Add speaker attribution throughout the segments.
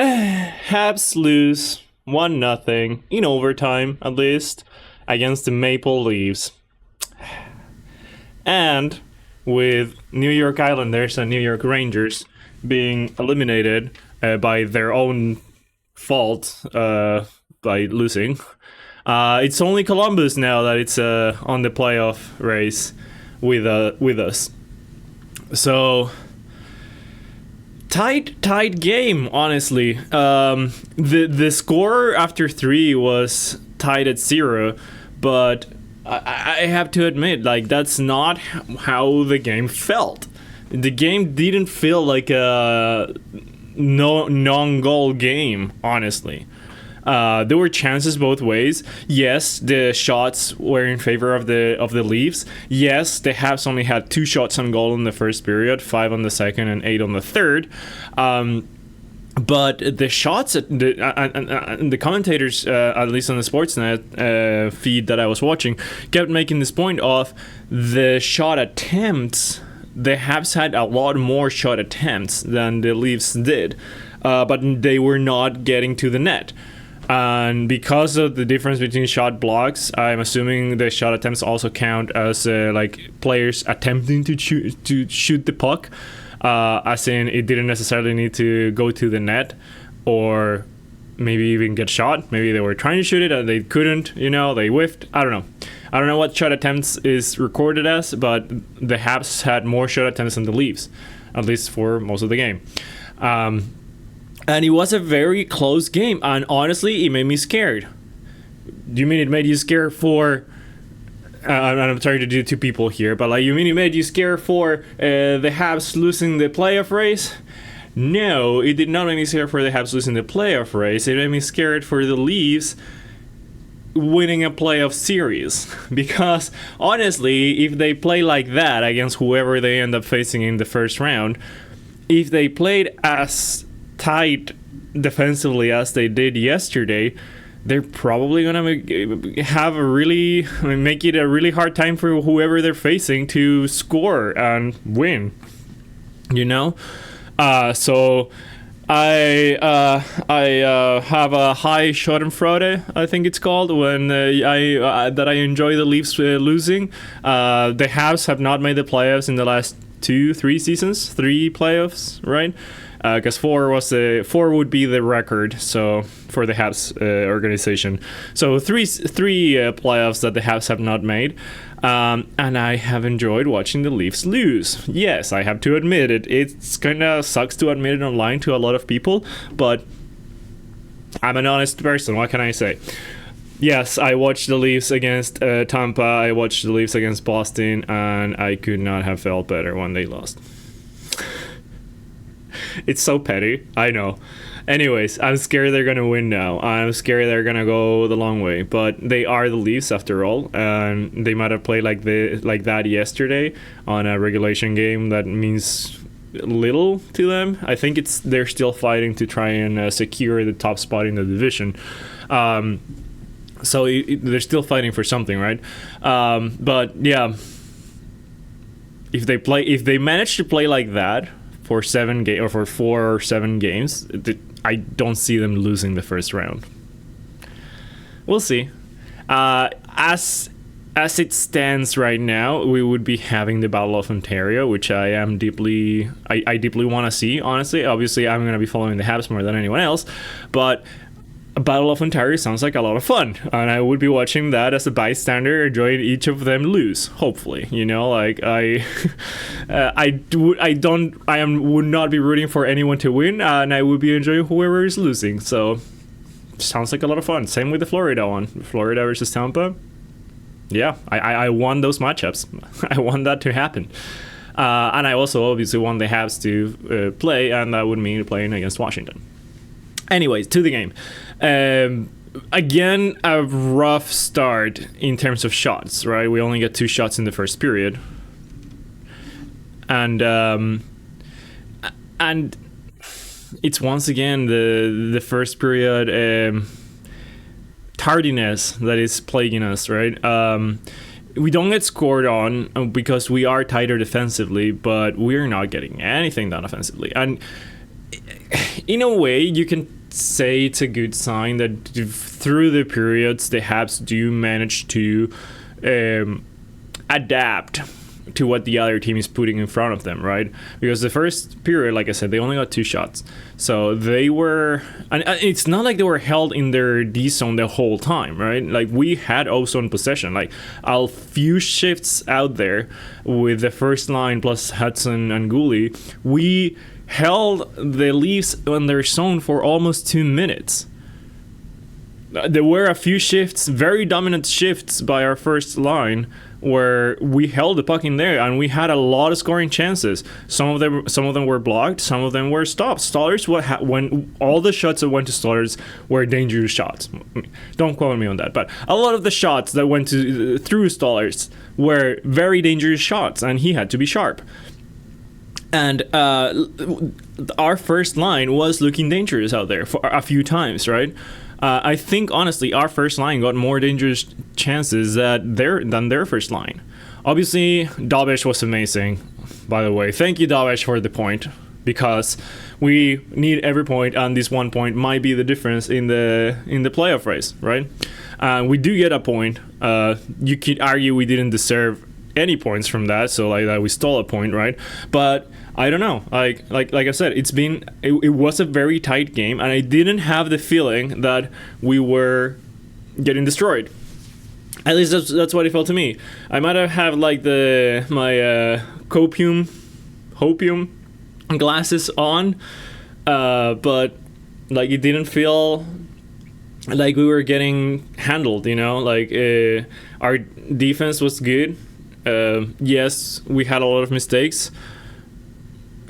Speaker 1: Habs lose 1-0 in overtime, at least, against the Maple Leafs. And with New York Islanders and New York Rangers being eliminated by their own fault by losing, it's only Columbus now that it's on the playoff race with us. So tight game, honestly. The score after 3 was tied at 0, but I have to admit, like, that's not how the game felt. The game didn't feel like a non-goal game, honestly. There were chances both ways. Yes, the shots were in favor of the Leafs. Yes, the Habs only had 2 shots on goal in the first period, 5 on the second and 8 on the third. But the shots, the commentators, at least on the Sportsnet feed that I was watching, kept making this point of the shot attempts. The Habs had a lot more shot attempts than the Leafs did, but they were not getting to the net. And because of the difference between shot blocks, I'm assuming the shot attempts also count as like players attempting to shoot the puck. As in, it didn't necessarily need to go to the net or maybe even get shot. Maybe they were trying to shoot it and they couldn't, they whiffed. I don't know what shot attempts is recorded as, but the Habs had more shot attempts than the Leafs, at least for most of the game. And it was a very close game, and honestly, it made me scared. Do you mean it made you scared for... I'm trying to do 2 people here, but like, you mean it made you scared for the Habs losing the playoff race? No, it did not make me scared for the Habs losing the playoff race. It made me scared for the Leafs winning a playoff series. Because honestly, if they play like that against whoever they end up facing in the first round, if they played as tight defensively as they did yesterday, they're probably gonna make it a really hard time for whoever they're facing to score and win. So I have a high Schadenfreude, I think it's called, when I enjoy the Leafs losing. The Habs have not made the playoffs in the last 3 seasons, 3 playoffs, right? Because 4 would be the record, so for the Habs organization. So three playoffs that the Habs have not made, and I have enjoyed watching the Leafs lose. Yes, I have to admit it. It's kind of sucks to admit it online to a lot of people, but I'm an honest person. What can I say? Yes, I watched the Leafs against Tampa. I watched the Leafs against Boston, and I could not have felt better when they lost. It's so petty, I know. Anyways, I'm scared they're gonna win now. I'm scared they're gonna go the long way, but they are the Leafs after all, and they might have played like that yesterday on a regulation game that means little to them. I think they're still fighting to try and secure the top spot in the division. So they're still fighting for something, right? But yeah, if they manage to play like that for 7 games or for 4 or 7 games, I don't see them losing the first round. We'll see. As it stands right now, we would be having the Battle of Ontario, which I deeply want to see. Honestly, obviously, I'm going to be following the Habs more than anyone else, but Battle of Ontario sounds like a lot of fun, and I would be watching that as a bystander, enjoying each of them lose. Hopefully, like I would not be rooting for anyone to win, and I would be enjoying whoever is losing. So, sounds like a lot of fun. Same with the Florida one, Florida versus Tampa. Yeah, I won those matchups. I want that to happen, and I also obviously want the Habs to play, and that would mean playing against Washington. Anyways, to the game. Again, a rough start in terms of shots, right? We only got 2 shots in the first period. And it's once again the first period tardiness that is plaguing us, right? We don't get scored on because we are tighter defensively, but we're not getting anything done offensively. And in a way, you can say it's a good sign that through the periods, the Habs do manage to adapt to what the other team is putting in front of them, right? Because the first period, like I said, they only got 2 shots. So they were, and it's not like they were held in their D zone the whole time, right? Like we had O zone possession, like a few shifts out there with the first line plus Hudson and Gooley. We held the Leafs in their zone for almost 2 minutes. There were a few shifts, very dominant shifts by our first line, where we held the puck in there and we had a lot of scoring chances. Some of them were blocked, some of them were stopped. Stallers, when all the shots that went to Stallers were dangerous shots. Don't quote me on that, but a lot of the shots that went through Stallers were very dangerous shots, and he had to be sharp. And our first line was looking dangerous out there for a few times, right? I think, honestly, our first line got more dangerous chances than their first line. Obviously, Dabish was amazing, by the way. Thank you, Dabish, for the point, because we need every point, and this 1 point might be the difference in the playoff race, right? We do get a point. You could argue we didn't deserve any points from that, so like that we stole a point, right? But I don't know. Like I said, it was a very tight game, and I didn't have the feeling that we were getting destroyed. At least that's what it felt to me. I might have had like my hopium glasses on, but like it didn't feel like we were getting handled. You know, like our defense was good. Yes, we had a lot of mistakes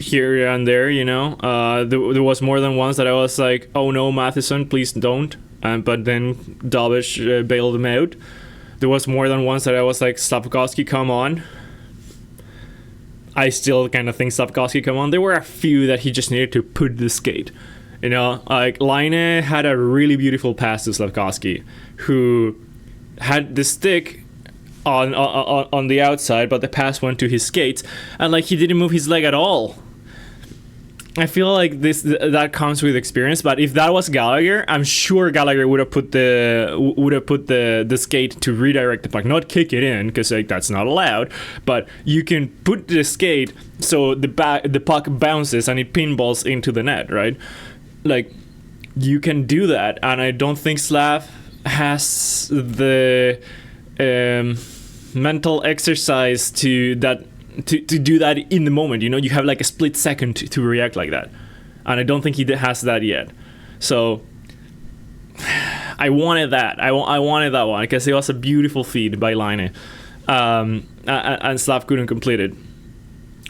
Speaker 1: here and there, you know. There was more than once that I was like, oh no, Matheson, please don't. But then Dabish bailed him out. There was more than once that I was like, Slafkovsky, come on. I still kind of think Slafkovsky, come on. There were a few that he just needed to put the skate. You know, like Laine had a really beautiful pass to Slafkovsky, who had the stick on the outside, but the pass went to his skates, and like he didn't move his leg at all. I feel like that comes with experience, but if that was Gallagher, I'm sure Gallagher would have put the skate to redirect the puck, not kick it in, because like that's not allowed. But you can put the skate so the puck bounces and it pinballs into the net, right? Like you can do that, and I don't think Slav has the mental exercise to do that in the moment. You know, you have like a split second to react like that, and I don't think he has that yet. So I wanted that. I wanted that one because it was a beautiful feed by Laine, and Slav couldn't complete it.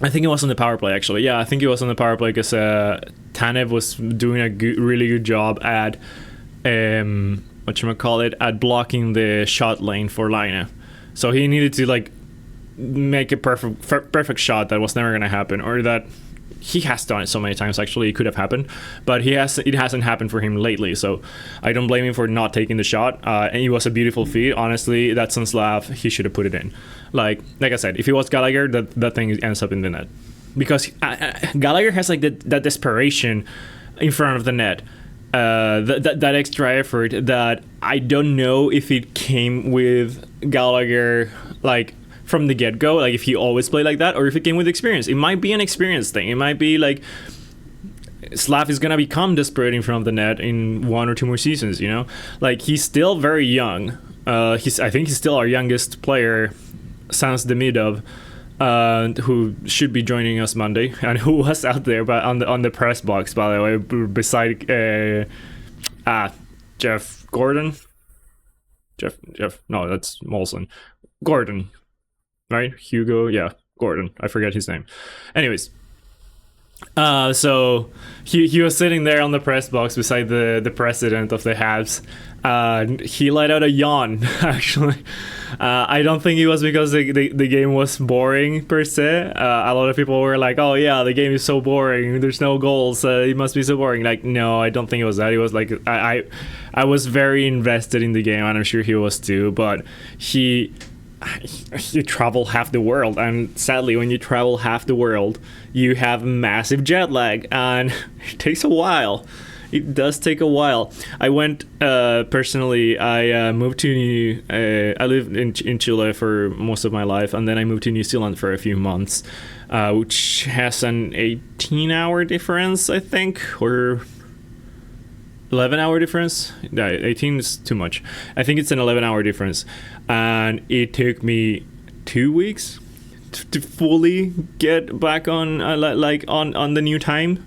Speaker 1: I think it was on the power play, actually. Yeah, I think it was on the power play because Tanev was doing a really good job at at blocking the shot lane for Laine. So he needed to like make a perfect shot that was never going to happen, or that he has done it so many times. Actually, it could have happened, but it hasn't happened for him lately. So I don't blame him for not taking the shot. And it was a beautiful feed. Honestly, that's on Slav. He should have put it in. Like I said, if it was Gallagher, that thing ends up in the net, because Gallagher has like that desperation in front of the net. That extra effort that I don't know if it came with Gallagher like from the get-go, like if he always played like that, or if it came with experience. It might be an experience thing. It might be like Slav is gonna become desperate in front of the net in 1 or 2 more seasons, you know. Like he's still very young. I think he's still our youngest player since Demidov, who should be joining us Monday, and who was out there but on the press box, by the way, beside Jeff Gordon. Jeff, no, that's Molson. Gordon, right? Hugo, yeah, Gordon. I forget his name. Anyways, so he was sitting there on the press box beside the president of the Habs. He let out a yawn, actually. I don't think it was because the game was boring per se. A lot of people were like, oh yeah, the game is so boring, there's no goals, it must be so boring. Like, no, I don't think it was that. It was like I was very invested in the game, and I'm sure he was too, but he you travel half the world, and sadly when you travel half the world you have massive jet lag, and it takes a while. It does take a while. I went personally. I moved to. I lived in Chile for most of my life, and then I moved to New Zealand for a few months, which has an 18-hour difference, I think, or 11-hour difference. No, 18 is too much. I think it's an 11-hour difference, and it took me 2 weeks to fully get back on on the new time.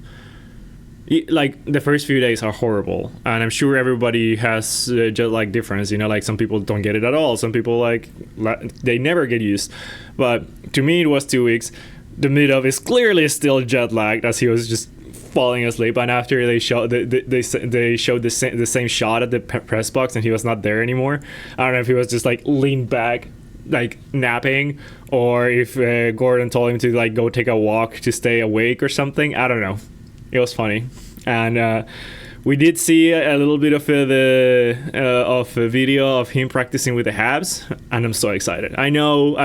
Speaker 1: Like the first few days are horrible, and I'm sure everybody has just like difference, you know, like some people don't get it at all, some people like they never get used, but to me it was 2 weeks. The mid-of is clearly still jet lagged as he was just falling asleep, and after they showed the same shot at the press box and he was not there anymore. I don't know if he was just like leaned back like napping, or if Gordon told him to like go take a walk to stay awake or something. I don't know. It was funny, and we did see a little bit of a video of him practicing with the Habs, and I'm so excited. I know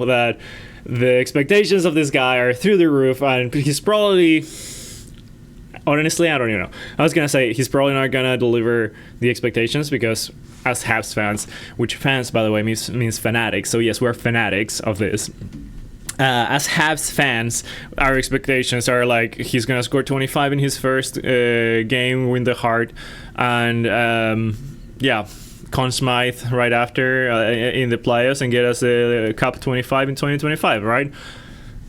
Speaker 1: that the expectations of this guy are through the roof, and he's probably, honestly, I don't even know. I was gonna say he's probably not gonna deliver the expectations, because as Habs fans, which fans by the way means fanatics, so yes, we're fanatics of this. As Habs fans, our expectations are like he's gonna score 25 in his first game, win the Hart, and Conn Smythe right after in the playoffs, and get us a Cup 25 in 2025, right?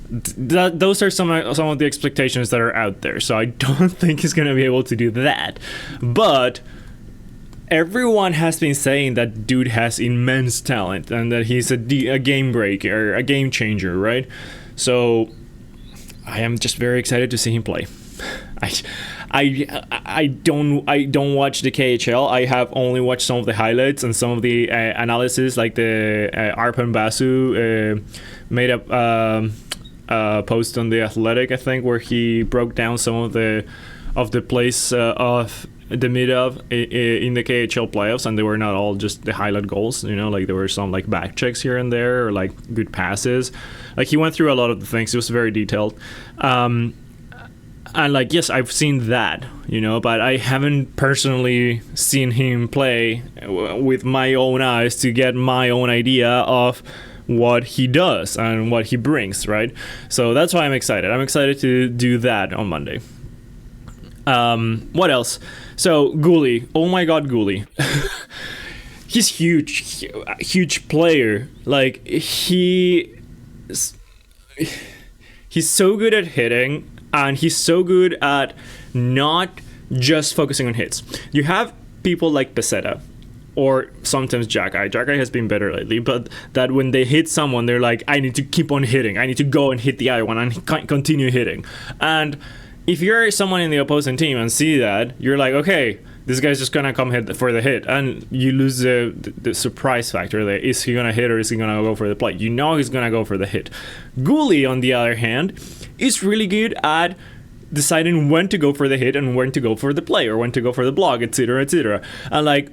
Speaker 1: Those are some of the expectations that are out there. So I don't think he's gonna be able to do that, but everyone has been saying that dude has immense talent and that he's a game breaker, a game changer, right? So I am just very excited to see him play. I don't watch the KHL. I have only watched some of the highlights and some of the analysis, like the Arpan Basu made a post on the Athletic, I think, where he broke down some of the plays of the mid-of in the KHL playoffs, and they were not all just the highlight goals, you know, like there were some like back checks here and there, or like good passes. Like he went through a lot of the things. It was very detailed, and like, yes, I've seen that, you know, but I haven't personally seen him play with my own eyes to get my own idea of what he does and what he brings, right? So that's why I'm excited. I'm excited to do that on Monday. What else? So Gouli, oh my god, Gouli. He's huge player. Like he's so good at hitting, and he's so good at not just focusing on hits. You have people like Peseta, or sometimes Jack-Eye. Jack-Eye has been better lately, but that when they hit someone, they're like, I need to keep on hitting. I need to go and hit the other one and continue hitting. And if you're someone in the opposing team and see that, you're like, okay, this guy's just gonna come hit for the hit, and you lose the surprise factor there. Is he gonna hit or is he gonna go for the play? You know he's gonna go for the hit. Gouli, on the other hand, is really good at deciding when to go for the hit and when to go for the play, or when to go for the block, etc., etc. And like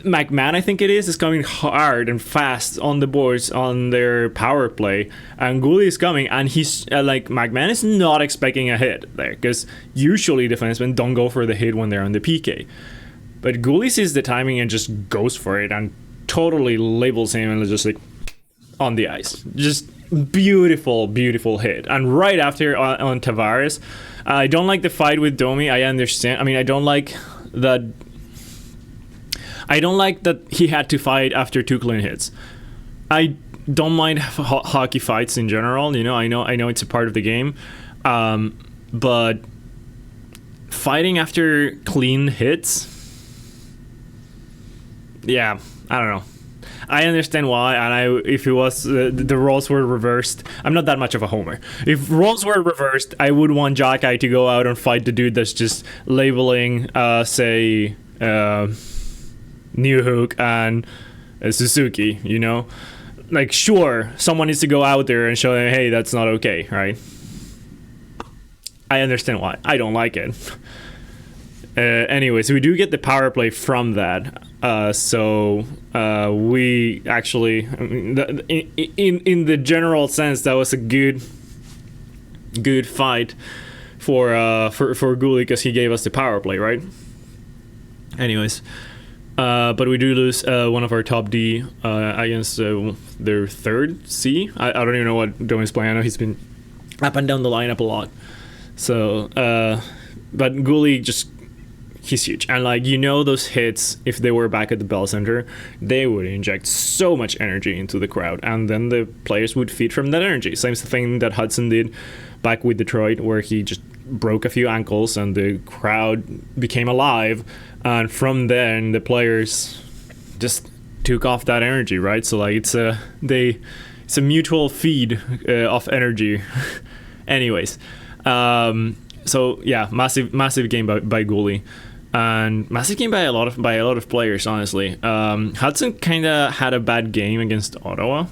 Speaker 1: McMahon, I think it is coming hard and fast on the boards on their power play, and Gouli is coming, and he's like, McMahon is not expecting a hit there, because usually defensemen don't go for the hit when they're on the PK, but Gouli sees the timing and just goes for it and totally labels him and just like on the ice. Just beautiful hit. And right after on Tavares, I don't like the fight with Domi. I understand. I mean, I don't like that he had to fight after 2 clean hits. I don't mind hockey fights in general. You know, I know it's a part of the game, but fighting after clean hits, yeah, I don't know. I understand why, and if it was the roles were reversed, I'm not that much of a homer. If roles were reversed, I would want Jack-Eye to go out and fight the dude that's just labeling, say, Newhook and Suzuki, you know? Like, sure, someone needs to go out there and show them, hey, that's not okay, right? I understand why. I don't like it. anyways, we do get the power play from that. So we actually, in the general sense, that was a good fight for Gooley, because he gave us the power play, right? Anyways, but we do lose one of our top D against their third C. I don't even know what Domi's playing. I know he's been up and down the lineup a lot. So, but Gooley he's huge. And like, those hits, if they were back at the Bell Center, they would inject so much energy into the crowd, and then the players would feed from that energy. Same thing that Hudson did back with Detroit, where he just broke a few ankles and the crowd became alive, and from then the players just took off that energy, right? So like, it's a mutual feed of energy. Anyways, so yeah, massive game by Gooley, and massive game by a lot of players, honestly. Hudson kind of had a bad game against Ottawa,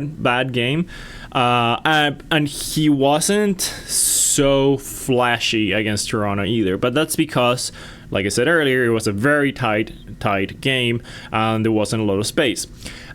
Speaker 1: bad game, and he wasn't so flashy against Toronto either. But that's because, like I said earlier, it was a very tight game, and there wasn't a lot of space.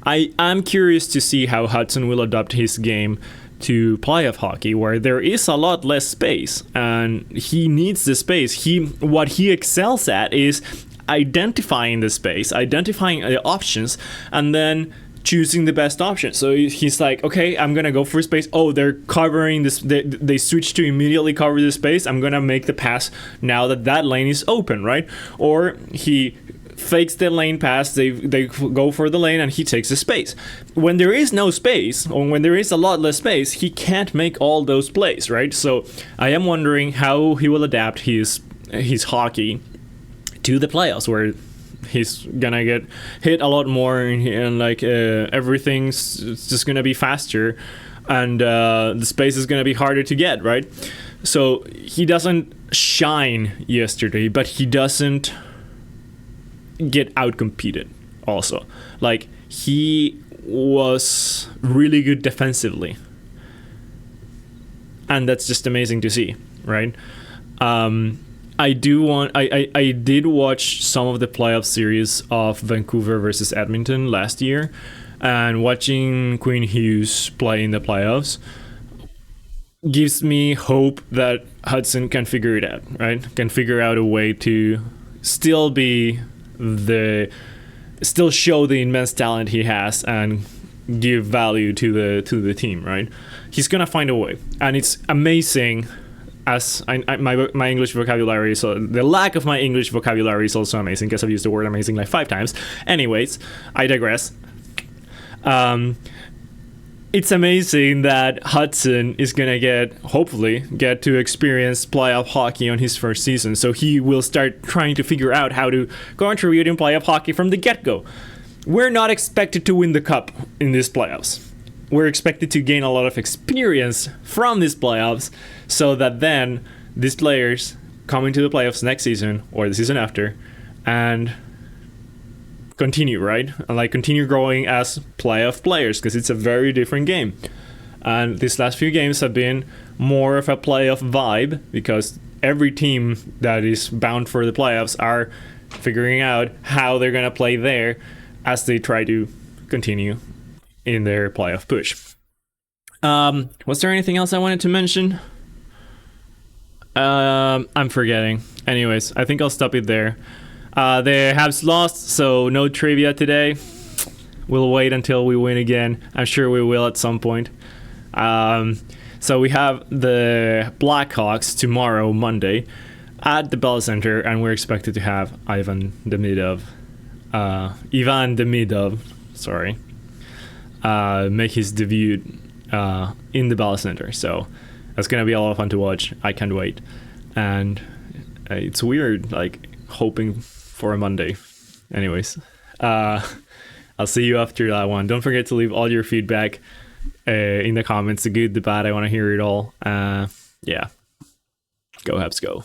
Speaker 1: I am curious to see how Hudson will adapt his game to playoff hockey, where there is a lot less space, and he needs the space. What he excels at is identifying the space, identifying the options, and then choosing the best option. So he's like, okay, I'm gonna go for space. Oh, they're covering this. They switch to immediately cover the space. I'm gonna make the pass now that lane is open, right? Or he fakes the lane pass, they go for the lane, and he takes the space. When there is no space, or when there is a lot less space, he can't make all those plays, right? So I am wondering how he will adapt his hockey to the playoffs, where he's gonna get hit a lot more, and like everything's just gonna be faster, and the space is gonna be harder to get, right? So he doesn't shine yesterday, but he doesn't get outcompeted also. Like, he was really good defensively, and that's just amazing to see, right? I did watch some of the playoff series of Vancouver versus Edmonton last year, and watching Quinn Hughes play in the playoffs gives me hope that Hudson can figure it out, right? Can figure out a way to still show the immense talent he has and give value to the team, right? He's gonna find a way, and it's amazing. As my English vocabulary, so the lack of my English vocabulary is also amazing, because I've used the word amazing like 5 times. Anyways, I digress. It's amazing that Hudson is gonna hopefully get to experience playoff hockey on his first season. So he will start trying to figure out how to contribute in playoff hockey from the get-go. We're not expected to win the cup in these playoffs. We're expected to gain a lot of experience from these playoffs, so that then these players come into the playoffs next season or the season after and continue, right? And like, continue growing as playoff players, because it's a very different game. And these last few games have been more of a playoff vibe, because every team that is bound for the playoffs are figuring out how they're going to play there as they try to continue in their playoff push. Was there anything else I wanted to mention? I'm forgetting. Anyways, I think I'll stop it there. The Habs lost, so no trivia today. We'll wait until we win again. I'm sure we will at some point. So we have the Blackhawks tomorrow, Monday, at the Bell Center, and we're expected to have Ivan Demidov, make his debut in the Bell Center. So that's gonna be a lot of fun to watch. I can't wait. And it's weird, like, hoping for a Monday. Anyways, I'll see you after that one. Don't forget to leave all your feedback in the comments, the good, the bad. I want to hear it all. Yeah, go Habs go.